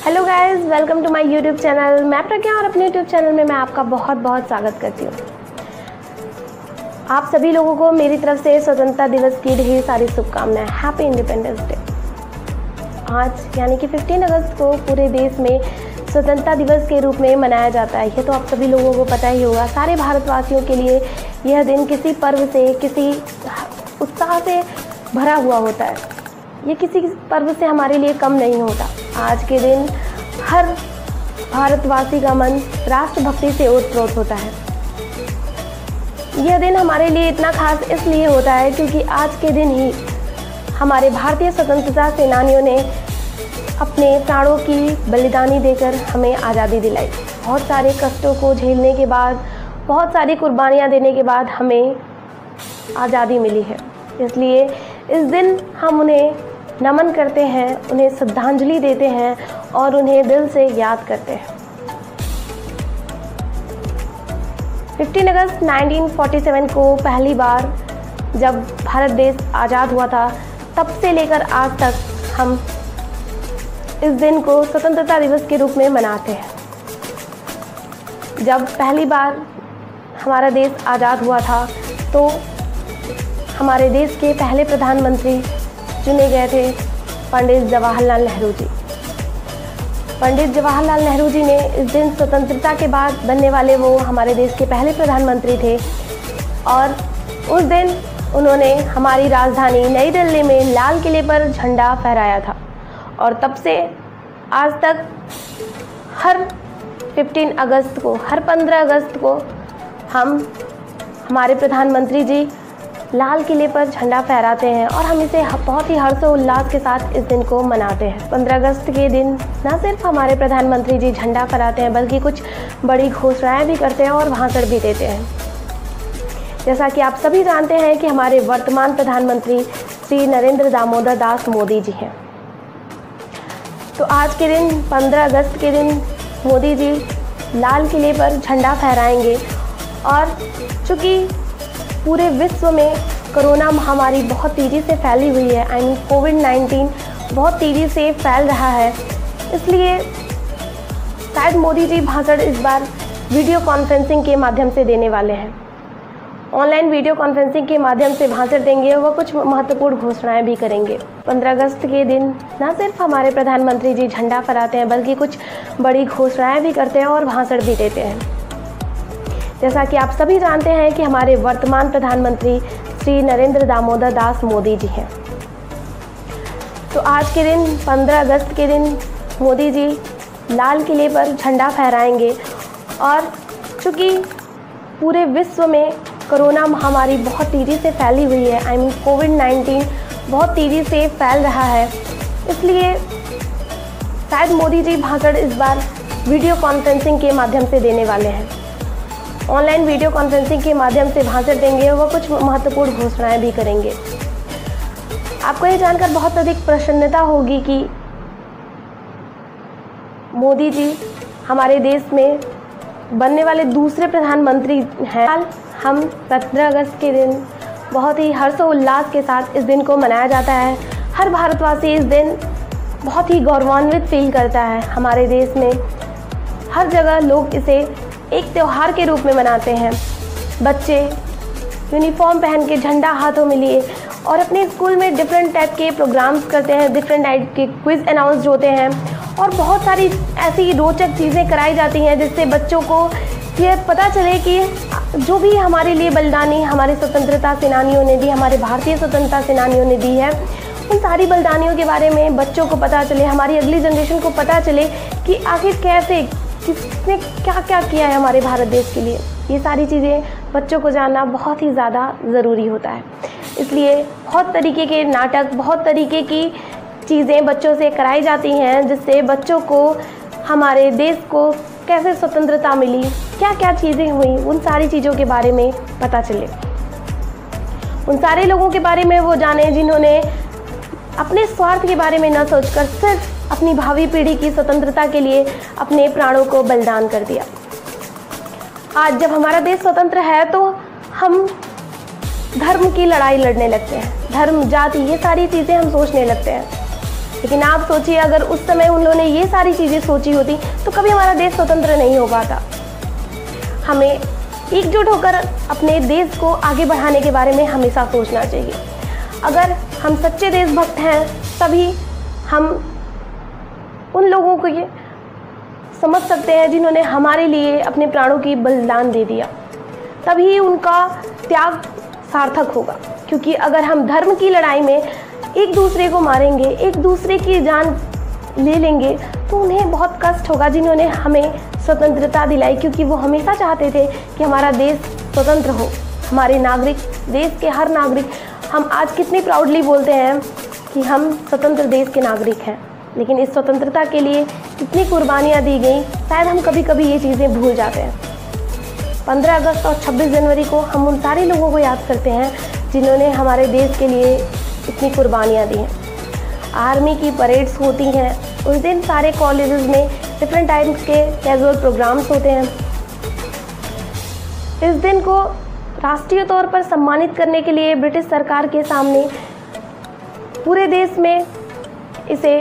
Hello guys, welcome to my YouTube channel. मैं प्रज्ञा और अपने यूट्यूब चैनल में मैं आपका बहुत बहुत स्वागत करती हूँ। आप सभी लोगों को मेरी तरफ से स्वतंत्रता दिवस की ढेर सारी शुभकामनाएं। Happy independence day. आज यानी कि 15 अगस्त को पूरे देश में स्वतंत्रता दिवस के रूप में मनाया जाता है। ये तो आप सभी लोगों को पता ही होगा। सारे भारतवासियों के लिए यह दिन किसी पर्व से, किसी उत्साह से भरा हुआ होता है। ये किसी पर्व से हमारे लिए कम नहीं होता। आज के दिन हर भारतवासी का मन राष्ट्रभक्ति से ओतप्रोत होता है। यह दिन हमारे लिए इतना खास इसलिए होता है क्योंकि आज के दिन ही हमारे भारतीय स्वतंत्रता सेनानियों ने अपने प्राणों की बलिदानी देकर हमें आज़ादी दिलाई। बहुत सारे कष्टों को झेलने के बाद, बहुत सारी कुर्बानियाँ देने के बाद हमें आज़ादी मिली है। इसलिए इस दिन हम उन्हें नमन करते हैं, उन्हें श्रद्धांजलि देते हैं और उन्हें दिल से याद करते हैं। 15 अगस्त 1947 को पहली बार जब भारत देश आज़ाद हुआ था, तब से लेकर आज तक हम इस दिन को स्वतंत्रता दिवस के रूप में मनाते हैं। जब पहली बार हमारा देश आज़ाद हुआ था तो हमारे देश के पहले प्रधानमंत्री चुने गए थे पंडित जवाहरलाल नेहरू जी। पंडित जवाहरलाल नेहरू जी ने इस दिन स्वतंत्रता के बाद बनने वाले वो हमारे देश के पहले प्रधानमंत्री थे और उस दिन उन्होंने हमारी राजधानी नई दिल्ली में लाल किले पर झंडा फहराया था। और तब से आज तक हर 15 अगस्त को, हर 15 अगस्त को हमारे प्रधानमंत्री जी लाल किले पर झंडा फहराते हैं और हम इसे बहुत ही हर्षोल्लास के साथ इस दिन को मनाते हैं। 15 अगस्त के दिन न सिर्फ हमारे प्रधानमंत्री जी झंडा फहराते हैं बल्कि कुछ बड़ी घोषणाएं भी करते हैं और भाषण भी देते हैं। जैसा कि आप सभी जानते हैं कि हमारे वर्तमान प्रधानमंत्री श्री नरेंद्र दामोदर दास मोदी जी हैं। तो आज के दिन 15 अगस्त के दिन मोदी जी लाल किले पर झंडा फहराएंगे और चूँकि पूरे विश्व में कोरोना महामारी बहुत तेज़ी से फैली हुई है, कोविड-19 बहुत तेज़ी से फैल रहा है, इसलिए शायद मोदी जी भाषण इस बार वीडियो कॉन्फ्रेंसिंग के माध्यम से देने वाले हैं। ऑनलाइन वीडियो कॉन्फ्रेंसिंग के माध्यम से भाषण देंगे, वह कुछ महत्वपूर्ण घोषणाएं भी करेंगे। 15 अगस्त के दिन न सिर्फ हमारे प्रधानमंत्री जी झंडा फहराते हैं बल्कि कुछ बड़ी घोषणाएं भी करते हैं और भाषण भी देते हैं। जैसा कि आप सभी जानते हैं कि हमारे वर्तमान प्रधानमंत्री श्री नरेंद्र दामोदर दास मोदी जी हैं। तो आज के दिन 15 अगस्त के दिन मोदी जी लाल किले पर झंडा फहराएंगे और चूँकि पूरे विश्व में कोरोना महामारी बहुत तेज़ी से फैली हुई है, कोविड-19 बहुत तेज़ी से फैल रहा है, इसलिए शायद मोदी जी भाषण इस बार वीडियो कॉन्फ्रेंसिंग के माध्यम से देने वाले हैं। ऑनलाइन वीडियो कॉन्फ्रेंसिंग के माध्यम से भाषण देंगे, वह कुछ महत्वपूर्ण घोषणाएं भी करेंगे। आपको ये जानकर बहुत अधिक प्रसन्नता होगी कि मोदी जी हमारे देश में बनने वाले दूसरे प्रधानमंत्री हैं। हम 15 अगस्त के दिन बहुत ही हर्षोल्लास के साथ इस दिन को मनाया जाता है। हर भारतवासी इस दिन बहुत ही गौरवान्वित फील करता है। हमारे देश में हर जगह लोग इसे एक त्यौहार के रूप में मनाते हैं। बच्चे यूनिफॉर्म पहन के झंडा हाथों में लिए और अपने स्कूल में डिफरेंट टाइप के प्रोग्राम्स करते हैं, डिफरेंट टाइप के क्विज़ अनाउंस होते हैं और बहुत सारी ऐसी रोचक चीज़ें कराई जाती हैं जिससे बच्चों को ये पता चले कि जो भी हमारे लिए बलिदानी हमारे स्वतंत्रता सेनानियों ने दी, हमारे भारतीय स्वतंत्रता सेनानियों ने दी है, उन सारी बलिदानियों के बारे में बच्चों को पता चले, हमारी अगली जनरेशन को पता चले कि आखिर कैसे किसने क्या क्या किया है हमारे भारत देश के लिए। ये सारी चीज़ें बच्चों को जानना बहुत ही ज़्यादा ज़रूरी होता है। इसलिए बहुत तरीके के नाटक, बहुत तरीके की चीज़ें बच्चों से कराई जाती हैं जिससे बच्चों को हमारे देश को कैसे स्वतंत्रता मिली, क्या क्या चीज़ें हुई, उन सारी चीज़ों के बारे में पता चले। उन सारे लोगों के बारे में वो जाने जिन्होंने अपने स्वार्थ के बारे में न सोचकर सिर्फ अपनी भावी पीढ़ी की स्वतंत्रता के लिए अपने प्राणों को बलिदान कर दिया। आज जब हमारा देश स्वतंत्र है तो हम धर्म की लड़ाई लड़ने लगते हैं, धर्म, जाति, ये सारी चीज़ें हम सोचने लगते हैं। लेकिन आप सोचिए, अगर उस समय उन्होंने ये सारी चीज़ें सोची होती तो कभी हमारा देश स्वतंत्र नहीं हो पाता। हमें एकजुट होकर अपने देश को आगे बढ़ाने के बारे में हमेशा सोचना चाहिए। अगर हम सच्चे देशभक्त हैं तभी हम उन लोगों को ये समझ सकते हैं जिन्होंने हमारे लिए अपने प्राणों की बलिदान दे दिया, तभी उनका त्याग सार्थक होगा। क्योंकि अगर हम धर्म की लड़ाई में एक दूसरे को मारेंगे, एक दूसरे की जान ले लेंगे, तो उन्हें बहुत कष्ट होगा जिन्होंने हमें स्वतंत्रता दिलाई, क्योंकि वो हमेशा चाहते थे कि हमारा देश स्वतंत्र हो। हमारे नागरिक, देश के हर नागरिक, हम आज कितनी प्राउडली बोलते हैं कि हम स्वतंत्र देश के नागरिक हैं, लेकिन इस स्वतंत्रता के लिए कितनी कुर्बानियाँ दी गई, शायद हम कभी कभी ये चीज़ें भूल जाते हैं। 15 अगस्त और 26 जनवरी को हम उन सारे लोगों को याद करते हैं जिन्होंने हमारे देश के लिए इतनी कुर्बानियाँ दी हैं। आर्मी की परेड्स होती हैं, उस दिन सारे कॉलेजेस में डिफरेंट टाइप्स के कैजुअल प्रोग्राम्स होते हैं। इस दिन को राष्ट्रीय तौर पर सम्मानित करने के लिए ब्रिटिश सरकार के सामने पूरे देश में इसे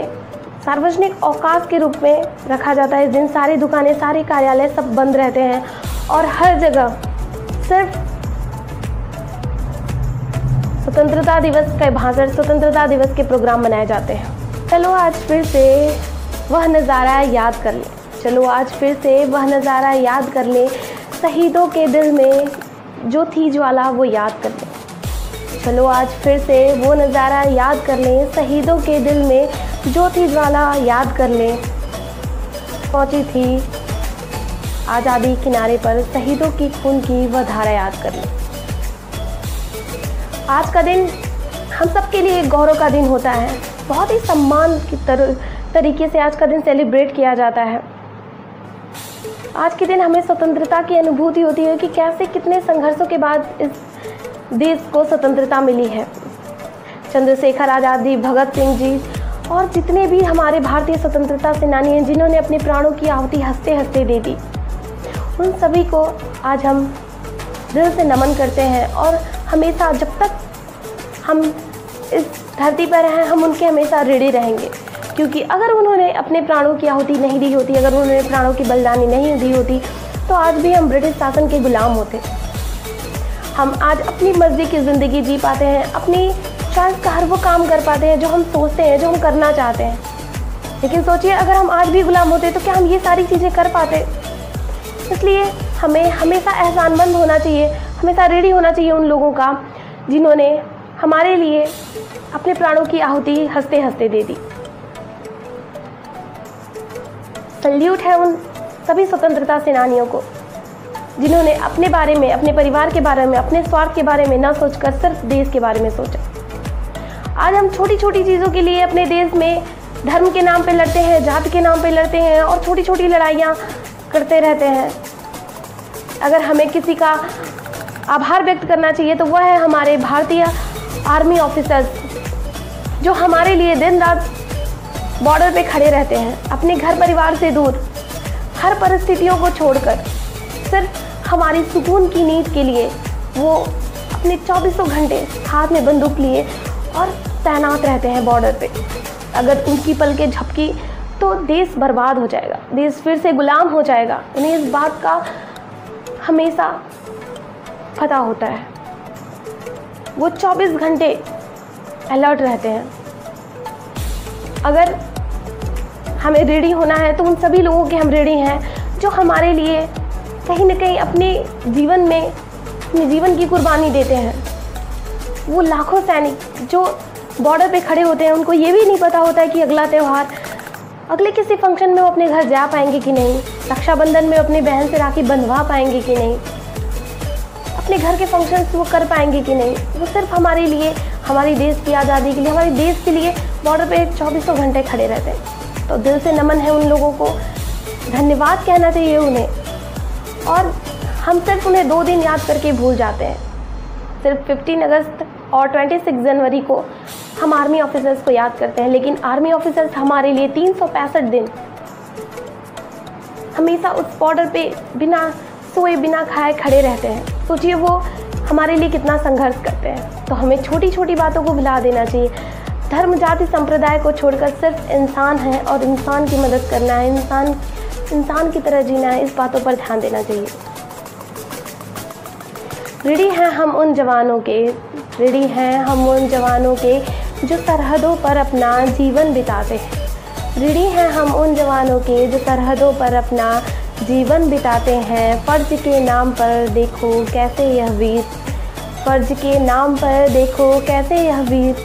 सार्वजनिक अवकाश के रूप में रखा जाता है। इस दिन सारी दुकानें, सारे कार्यालय सब बंद रहते हैं और हर जगह सिर्फ स्वतंत्रता दिवस के भाषण, स्वतंत्रता दिवस के प्रोग्राम मनाए जाते हैं। चलो आज फिर से वह नज़ारा याद कर लें, चलो आज फिर से वह नज़ारा याद कर लें, शहीदों के दिल में जो थी ज्वाला वो याद कर लें। चलो आज फिर से वो नज़ारा याद कर लें, शहीदों के दिल में जो थी ज्वाला याद कर लें। पहुँची थी आज़ादी किनारे पर, शहीदों की खून की वह धारा याद कर लें। आज का दिन हम सब के लिए गौरव का दिन होता है। बहुत ही सम्मान की तरीके से आज का दिन सेलिब्रेट किया जाता है। आज के दिन हमें स्वतंत्रता की अनुभूति होती है कि कैसे कितने संघर्षों के बाद इस देश को स्वतंत्रता मिली है। चंद्रशेखर आज़ाद जी, भगत सिंह जी और जितने भी हमारे भारतीय स्वतंत्रता सेनानी हैं जिन्होंने अपने प्राणों की आहुति हंसते हंसते दे दी, उन सभी को आज हम दिल से नमन करते हैं। और हमेशा जब तक हम इस धरती पर हैं हम उनके हमेशा ऋणी रहेंगे, क्योंकि अगर उन्होंने अपने प्राणों की आहुति नहीं दी होती, अगर उन्होंने प्राणों की बलिदानी नहीं दी होती, तो आज भी हम ब्रिटिश शासन के गुलाम होते। हम आज अपनी मर्जी की ज़िंदगी जी पाते हैं, अपनी चॉइस का हर वो काम कर पाते हैं जो हम सोचते हैं, जो हम करना चाहते हैं। लेकिन सोचिए, अगर हम आज भी गुलाम होते तो क्या हम ये सारी चीज़ें कर पाते? इसलिए हमें हमेशा एहसानमंद होना चाहिए, हमेशा रेडी होना चाहिए उन लोगों का जिन्होंने हमारे लिए अपने प्राणों की आहुति हंसते हंसते दे दी। सल्यूट है उन सभी स्वतंत्रता सेनानियों को जिन्होंने अपने बारे में, अपने परिवार के बारे में, अपने स्वार्थ के बारे में ना सोचकर सिर्फ देश के बारे में सोचा। आज हम छोटी छोटी चीज़ों के लिए अपने देश में धर्म के नाम पे लड़ते हैं, जाति के नाम पे लड़ते हैं और छोटी छोटी लड़ाइयाँ करते रहते हैं। अगर हमें किसी का आभार व्यक्त करना चाहिए तो वह है हमारे भारतीय आर्मी ऑफिसर्स, जो हमारे लिए दिन रात बॉर्डर पे खड़े रहते हैं, अपने घर परिवार से दूर, हर परिस्थितियों को छोड़कर सिर्फ हमारी सुकून की नींद के लिए वो अपने 24 घंटे हाथ में बंदूक लिए और तैनात रहते हैं बॉर्डर पे। अगर उनकी पलकें झपकी तो देश बर्बाद हो जाएगा, देश फिर से गुलाम हो जाएगा। उन्हें इस बात का हमेशा पता होता है। वो 24 घंटे अलर्ट रहते हैं। अगर हमें रेडी होना है तो उन सभी लोगों के हम रेडी हैं जो हमारे लिए कहीं ना कहीं अपने जीवन में अपने जीवन की कुर्बानी देते हैं। वो लाखों सैनिक जो बॉर्डर पे खड़े होते हैं, उनको ये भी नहीं पता होता है कि अगला त्यौहार, अगले किसी फंक्शन में वो अपने घर जा पाएंगे कि नहीं, रक्षाबंधन में अपनी बहन से राखी बंधवा पाएंगे कि नहीं, अपने घर के फंक्शंस वो कर पाएंगे कि नहीं। वो सिर्फ हमारे लिए, हमारी देश की आज़ादी के लिए, हमारे देश के लिए बॉर्डर पे 24 घंटे खड़े रहते हैं। तो दिल से नमन है उन लोगों को, धन्यवाद कहना चाहिए उन्हें। और हम सिर्फ उन्हें 2 दिन याद करके भूल जाते हैं। सिर्फ 15 अगस्त और 26 जनवरी को हम आर्मी ऑफिसर्स को याद करते हैं, लेकिन आर्मी ऑफिसर्स हमारे लिए 365 दिन हमेशा उस बॉर्डर पे बिना सोए बिना खाए खड़े रहते हैं। सोचिए वो हमारे लिए कितना संघर्ष करते हैं। तो हमें छोटी छोटी बातों को भुला देना चाहिए, धर्म जाति संप्रदाय को छोड़कर सिर्फ इंसान है और इंसान की मदद करना है, इंसान की तरह जीना है, इस बातों पर ध्यान देना चाहिए। ऋणी हैं हम उन जवानों के जो सरहदों पर अपना जीवन बिताते हैं। ऋणी हैं हम उन जवानों के जो सरहदों पर अपना जीवन बिताते हैं। फ़र्ज के नाम पर देखो कैसे यह वीर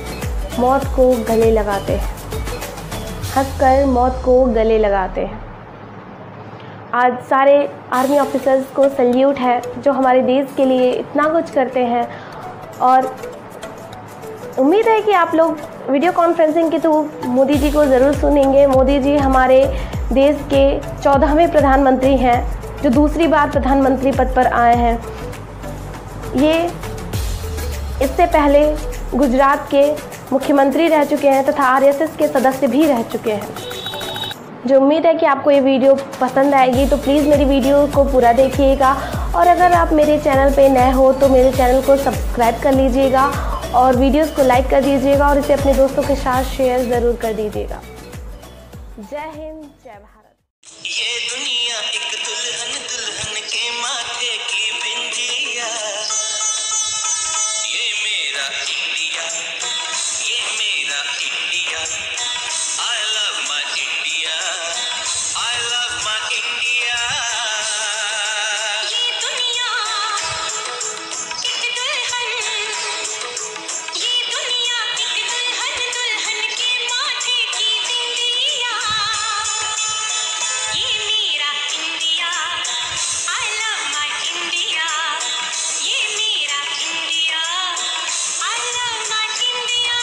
मौत को गले लगाते हैं, हंसकर मौत को गले लगाते हैं। आज सारे आर्मी ऑफिसर्स को सल्यूट है जो हमारे देश के लिए इतना कुछ करते हैं। और उम्मीद है कि आप लोग वीडियो कॉन्फ्रेंसिंग के थ्रू मोदी जी को ज़रूर सुनेंगे। मोदी जी हमारे देश के 14वें प्रधानमंत्री हैं जो दूसरी बार प्रधानमंत्री पद पर आए हैं। ये इससे पहले गुजरात के मुख्यमंत्री रह चुके हैं तथा आरएसएस के सदस्य भी रह चुके हैं। जो उम्मीद है कि आपको ये वीडियो पसंद आएगी, तो प्लीज़ मेरी वीडियो को पूरा देखिएगा। और अगर आप मेरे चैनल पे नए हो तो मेरे चैनल को सब्सक्राइब कर लीजिएगा और वीडियोस को लाइक कर दीजिएगा और इसे अपने दोस्तों के साथ शेयर ज़रूर कर दीजिएगा। जय हिंद, जय भारत। ये दुनिया एक दुल्हन के माथे की बिंदिया, ये मेरा इंडिया, ये मेरा India. I love my India, I love my India। ये दुनिया एक दुल्हन के माथे की बिंदिया, ये मेरा India, I love my India, ये मेरा India, I love my India।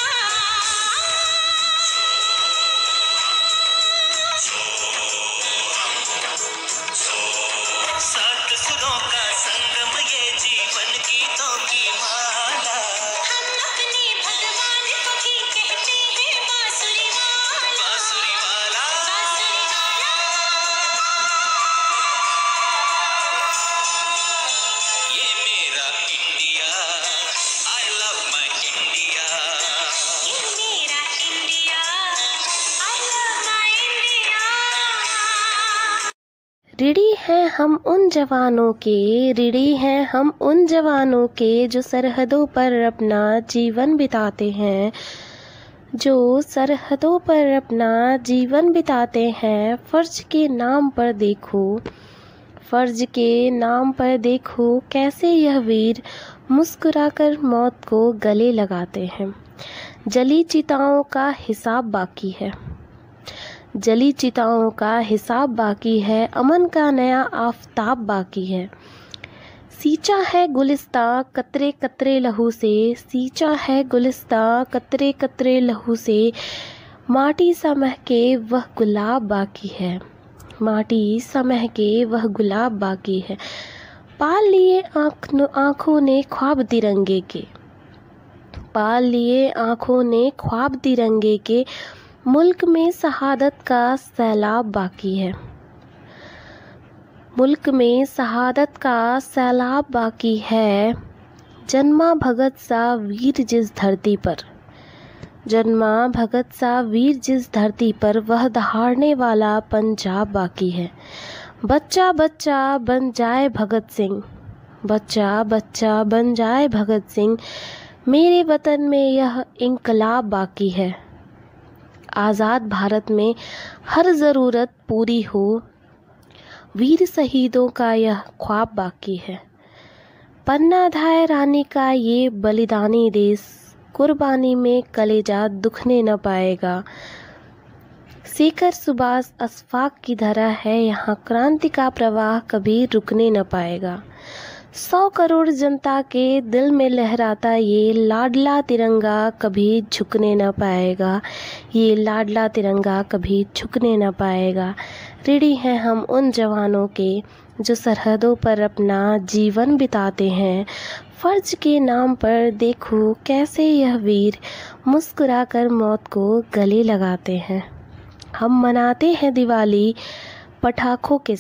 सात सुरों का संगम, ये जीवन गीतों की माला। हम अपने भगवान को भी कहते हैं बांसुरी वाला, बांसुरी वाला, बांसुरी वाला। ये मेरा India, I love my India, ये मेरा India, I love my India। ऋणी हैं हम उन जवानों के जो सरहदों पर अपना जीवन बिताते हैं, फ़र्ज के नाम पर देखो कैसे यह वीर मुस्कुराकर मौत को गले लगाते हैं। जली चिताओं का हिसाब बाकी है, अमन का नया आफताब बाकी है। सींचा है गुलिस्तां कतरे कतरे लहू से, माटी सा महके वह गुलाब बाकी है। पाल लिए आँखों ने ख्वाब तिरंगे के, मुल्क में शहादत का सैलाब बाकी है। जन्मा भगत सा वीर जिस धरती पर, वह दहाड़ने वाला पंजाब बाकी है। बच्चा बच्चा बन जाए भगत सिंह, मेरे वतन में यह इंकलाब बाकी है। आज़ाद भारत में हर ज़रूरत पूरी हो, वीर शहीदों का यह ख्वाब बाकी है। पन्ना धाय रानी का ये बलिदानी देश, कुर्बानी में कलेजा दुखने न पाएगा। सीकर सुभाष अशफाक की धरा है, यहाँ क्रांति का प्रवाह कभी रुकने न पाएगा। 100 करोड़ जनता के दिल में लहराता ये लाडला तिरंगा कभी झुकने न पाएगा। ऋणी हैं हम उन जवानों के जो सरहदों पर अपना जीवन बिताते हैं। फ़र्ज के नाम पर देखो कैसे यह वीर मुस्कुराकर मौत को गले लगाते हैं। हम मनाते हैं दिवाली पटाखों के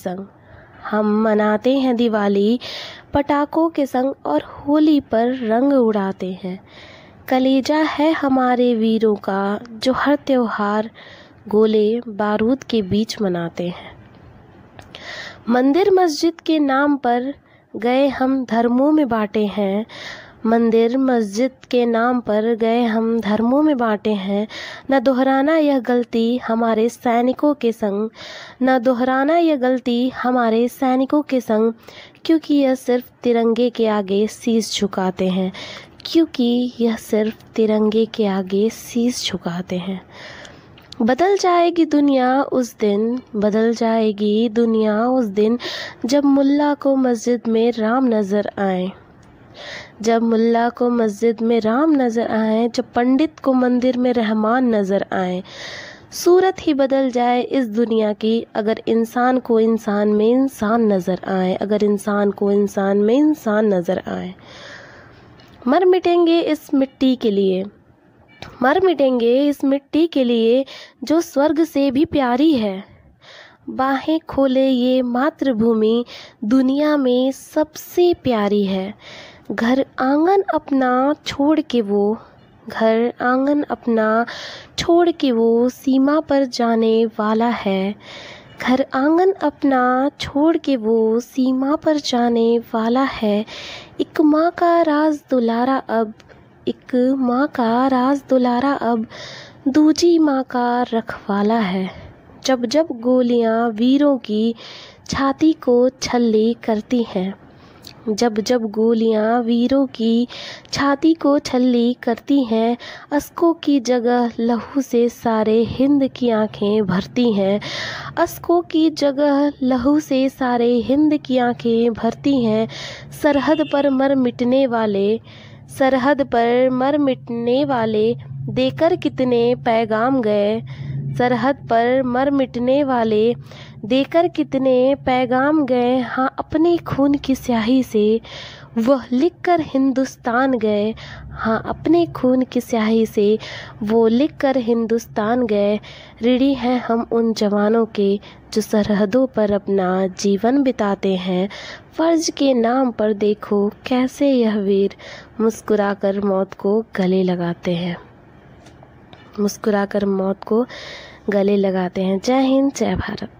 संग और होली पर रंग उड़ाते हैं। कलेजा है हमारे वीरों का जो हर त्योहार गोले बारूद के बीच मनाते हैं। मंदिर मस्जिद के नाम पर गए हम धर्मों में बांटे हैं। मंदिर मस्जिद के नाम पर गए हम धर्मों में बांटे हैं। न दोहराना यह गलती हमारे सैनिकों के संग, न दोहराना यह गलती हमारे सैनिकों के संग, क्योंकि यह सिर्फ तिरंगे के आगे शीश झुकाते हैं, क्योंकि यह सिर्फ तिरंगे के आगे शीश झुकाते हैं। बदल जाएगी दुनिया उस दिन, बदल जाएगी दुनिया उस दिन, जब मुल्ला को मस्जिद में राम नज़र आए, जब मुल्ला को मस्जिद में राम नज़र आए, जब पंडित को मंदिर में रहमान नज़र आए। सूरत ही बदल जाए इस दुनिया की अगर इंसान को इंसान में इंसान नज़र आए, अगर इंसान को इंसान में इंसान नज़र आए। मर मिटेंगे इस मिट्टी के लिए, मर मिटेंगे इस मिट्टी के लिए जो स्वर्ग से भी प्यारी है। बाहें खोले ये मातृभूमि दुनिया में सबसे प्यारी है। घर आंगन अपना छोड़ के वो, घर आंगन अपना छोड़ के वो सीमा पर जाने वाला है। घर आंगन अपना छोड़ के वो सीमा पर जाने वाला है। एक माँ का राज दुलारा अब, एक माँ का राज दुलारा अब दूजी माँ का रखवाला है। जब जब गोलियाँ वीरों की छाती को छल्ली करती हैं, जब जब गोलियाँ वीरों की छाती को छल्ली करती हैं, अस्कों की जगह लहू से सारे हिंद की आंखें भरती हैं, अस्कों की जगह लहू से सारे हिंद की आंखें भरती हैं। सरहद पर मर मिटने वाले, सरहद पर मर मिटने वाले देकर कितने पैगाम गए, सरहद पर मर मिटने वाले देकर कितने पैगाम गए। हाँ, अपने खून की स्याही से वह लिखकर हिंदुस्तान गए, हाँ अपने खून की स्याही से वो लिखकर हिंदुस्तान गए। ऋणी हैं हम उन जवानों के जो सरहदों पर अपना जीवन बिताते हैं। फ़र्ज के नाम पर देखो कैसे यह वीर मुस्कुराकर मौत को गले लगाते हैं, मुस्कुराकर मौत को गले लगाते हैं। जय हिंद, जय भारत।